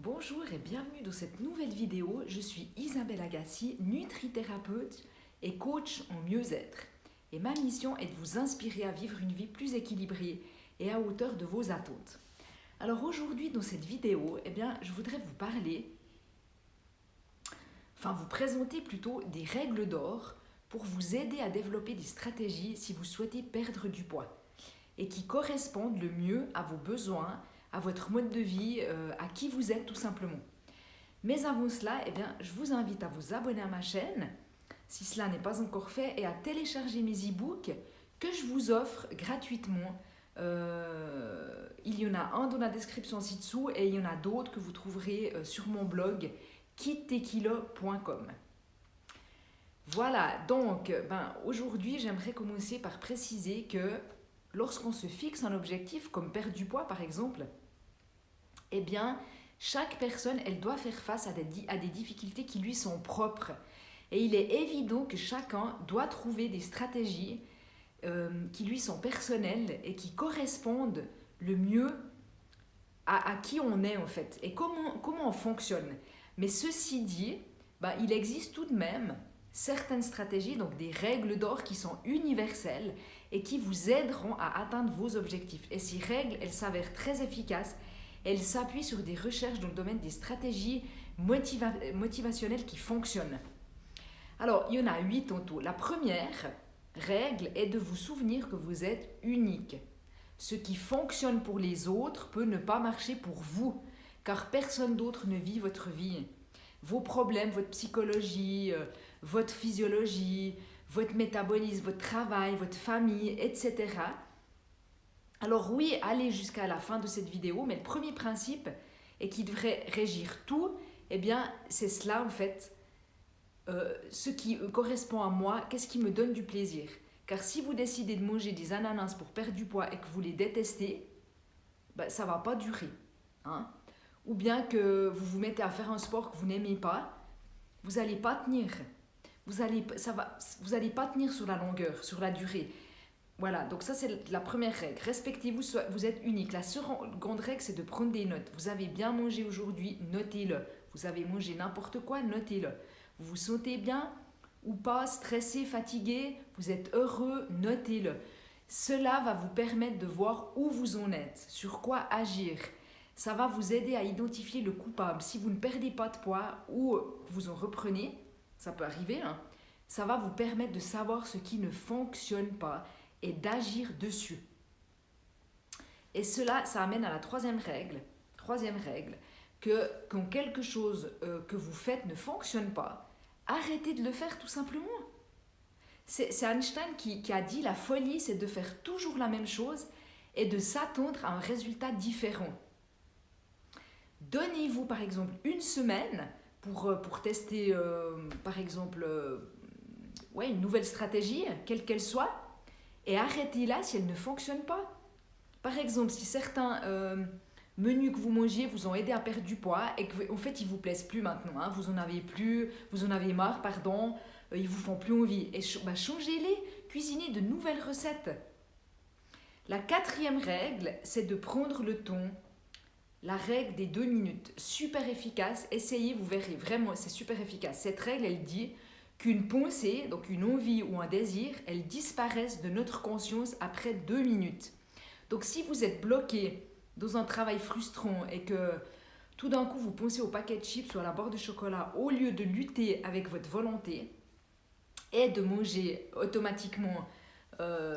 Bonjour et bienvenue dans cette nouvelle vidéo. Je suis Isabelle Agassi, nutrithérapeute et coach en mieux-être. Et ma mission est de vous inspirer à vivre une vie plus équilibrée et à hauteur de vos attentes. Alors aujourd'hui dans cette vidéo, je voudrais vous vous présenter plutôt des règles d'or pour vous aider à développer des stratégies si vous souhaitez perdre du poids et qui correspondent le mieux à vos besoins, à votre mode de vie, à qui vous êtes tout simplement. Mais avant cela, je vous invite à vous abonner à ma chaîne, si cela n'est pas encore fait, et à télécharger mes e-books que je vous offre gratuitement. Il y en a un dans la description ci-dessous et il y en a d'autres que vous trouverez sur mon blog kittekilo.com. Voilà, donc aujourd'hui j'aimerais commencer par préciser que lorsqu'on se fixe un objectif comme perdre du poids par exemple, chaque personne, elle doit faire face à des difficultés qui lui sont propres. Et il est évident que chacun doit trouver des stratégies qui lui sont personnelles et qui correspondent le mieux à qui on est en fait et comment on fonctionne. Mais ceci dit, il existe tout de même certaines stratégies, donc des règles d'or qui sont universelles et qui vous aideront à atteindre vos objectifs. Et ces règles, elles s'avèrent très efficaces. Elles s'appuient sur des recherches dans le domaine des stratégies motivationnelles qui fonctionnent. Alors, il y en a 8 en tout. La première règle est de vous souvenir que vous êtes unique. Ce qui fonctionne pour les autres peut ne pas marcher pour vous, car personne d'autre ne vit votre vie. Vos problèmes, votre psychologie, votre physiologie, votre métabolisme, votre travail, votre famille, etc. Alors oui, allez jusqu'à la fin de cette vidéo, mais le premier principe, et qui devrait régir tout, c'est cela en fait, ce qui correspond à moi, qu'est-ce qui me donne du plaisir. Car si vous décidez de manger des ananas pour perdre du poids et que vous les détestez, ça ne va pas durer. Hein? Ou bien que vous vous mettez à faire un sport que vous n'aimez pas, vous n'allez pas tenir. Vous n'allez pas tenir sur la longueur, sur la durée. Voilà, donc ça c'est la première règle. Respectez-vous, vous êtes unique. La seconde règle, c'est de prendre des notes. Vous avez bien mangé aujourd'hui, notez-le. Vous avez mangé n'importe quoi, notez-le. Vous vous sentez bien ou pas, stressé, fatigué, vous êtes heureux, notez-le. Cela va vous permettre de voir où vous en êtes, sur quoi agir. Ça va vous aider à identifier le coupable. Si vous ne perdez pas de poids ou vous en reprenez, ça peut arriver, ça va vous permettre de savoir ce qui ne fonctionne pas et d'agir dessus. Et cela, ça amène à la troisième règle, que quand quelque chose que vous faites ne fonctionne pas, arrêtez de le faire tout simplement. C'est Einstein qui a dit la folie, c'est de faire toujours la même chose et de s'attendre à un résultat différent. Donnez-vous par exemple une semaine pour tester par exemple une nouvelle stratégie, quelle qu'elle soit, et arrêtez-la si elle ne fonctionne pas. Par exemple, si certains menus que vous mangez vous ont aidé à perdre du poids et qu'en fait ils ne vous plaisent plus maintenant, vous en avez marre, ils vous font plus envie, et changez-les, cuisinez de nouvelles recettes. La quatrième règle, c'est de prendre le temps. La règle des 2 minutes, super efficace, essayez, vous verrez, vraiment c'est super efficace. Cette règle, elle dit qu'une pensée, donc une envie ou un désir, elles disparaissent de notre conscience après 2 minutes. Donc si vous êtes bloqué dans un travail frustrant et que tout d'un coup vous pensez au paquet de chips ou à la barre de chocolat, au lieu de lutter avec votre volonté et de manger automatiquement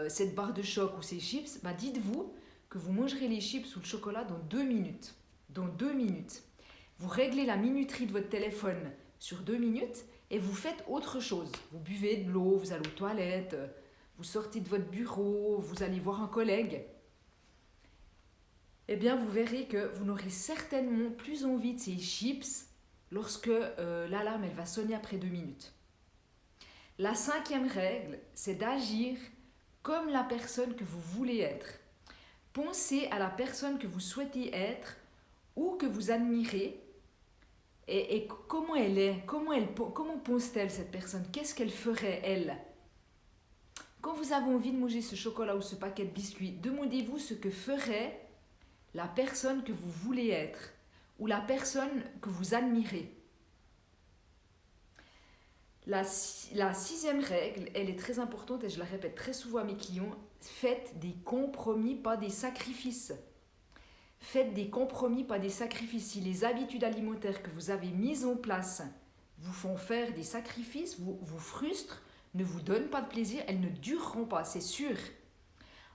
cette barre de choc ou ces chips, dites-vous que vous mangerez les chips ou le chocolat dans 2 minutes. Dans 2 minutes. Vous réglez la minuterie de votre téléphone sur 2 minutes et vous faites autre chose. Vous buvez de l'eau, vous allez aux toilettes, vous sortez de votre bureau, vous allez voir un collègue. Vous verrez que vous n'aurez certainement plus envie de ces chips lorsque l'alarme elle va sonner après 2 minutes. La cinquième règle, c'est d'agir comme la personne que vous voulez être. Pensez à la personne que vous souhaitez être ou que vous admirez et comment elle est, comment pense-t-elle cette personne, qu'est-ce qu'elle ferait elle. Quand vous avez envie de manger ce chocolat ou ce paquet de biscuits, demandez-vous ce que ferait la personne que vous voulez être ou la personne que vous admirez. La 6e règle, elle est très importante et je la répète très souvent à mes clients, faites des compromis, pas des sacrifices. Faites des compromis, pas des sacrifices. Si les habitudes alimentaires que vous avez mises en place vous font faire des sacrifices, vous frustrent, ne vous donnent pas de plaisir, elles ne dureront pas, c'est sûr.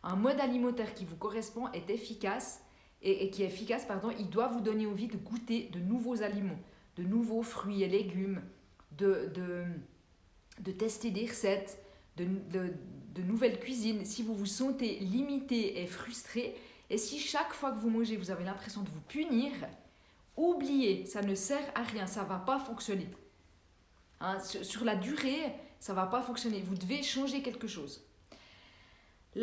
Un mode alimentaire qui vous correspond est efficace et qui est efficace, il doit vous donner envie de goûter de nouveaux aliments, de nouveaux fruits et légumes, de tester des recettes, de nouvelles cuisines. Si vous vous sentez limité et frustré, et si chaque fois que vous mangez, vous avez l'impression de vous punir, oubliez, ça ne sert à rien, ça ne va pas fonctionner. Hein, sur la durée, ça ne va pas fonctionner. Vous devez changer quelque chose. Je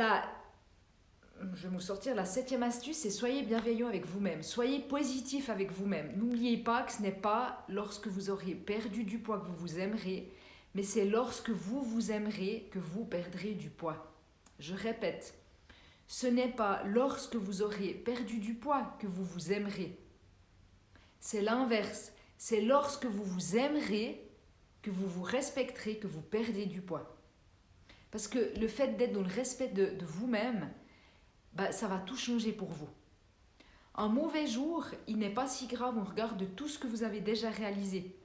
vais vous sortir la 7e astuce, c'est soyez bienveillant avec vous-même. Soyez positif avec vous-même. N'oubliez pas que ce n'est pas lorsque vous aurez perdu du poids que vous vous aimerez, mais c'est lorsque vous vous aimerez que vous perdrez du poids. Je répète, ce n'est pas lorsque vous aurez perdu du poids que vous vous aimerez. C'est l'inverse. C'est lorsque vous vous aimerez que vous vous respecterez, que vous perdez du poids. Parce que le fait d'être dans le respect de vous-même, ça va tout changer pour vous. Un mauvais jour, il n'est pas si grave au regard de tout ce que vous avez déjà réalisé.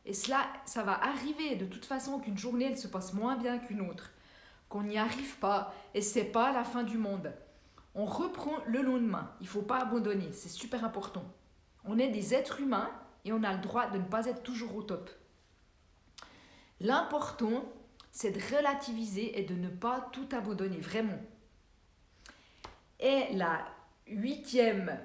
Et cela, ça va arriver de toute façon qu'une journée, elle se passe moins bien qu'une autre, qu'on n'y arrive pas, et c'est pas la fin du monde. On reprend le lendemain, il ne faut pas abandonner, c'est super important. On est des êtres humains et on a le droit de ne pas être toujours au top. L'important, c'est de relativiser et de ne pas tout abandonner, vraiment. Et la 8e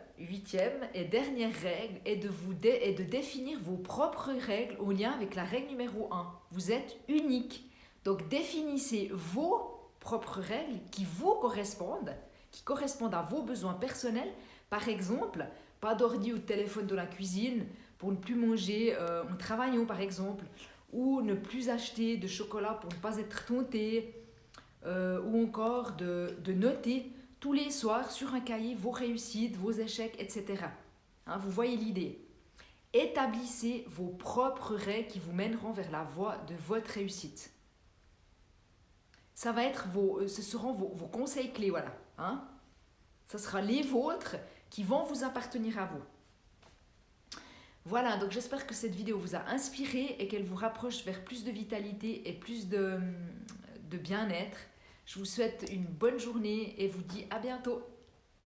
et dernière règle est de définir vos propres règles au lien avec la règle numéro 1. Vous êtes unique. Donc définissez vos propres règles qui vous correspondent, qui correspondent à vos besoins personnels. Par exemple, pas d'ordi ou de téléphone dans la cuisine pour ne plus manger en travaillant par exemple, ou ne plus acheter de chocolat pour ne pas être tenté, ou encore de noter tous les soirs sur un cahier vos réussites, vos échecs, etc. Hein, vous voyez l'idée. Établissez vos propres règles qui vous mèneront vers la voie de votre réussite. Ce seront vos conseils clés, voilà. Hein. Ce sera les vôtres qui vont vous appartenir à vous. Voilà, donc j'espère que cette vidéo vous a inspiré et qu'elle vous rapproche vers plus de vitalité et plus de bien-être. Je vous souhaite une bonne journée et vous dis à bientôt.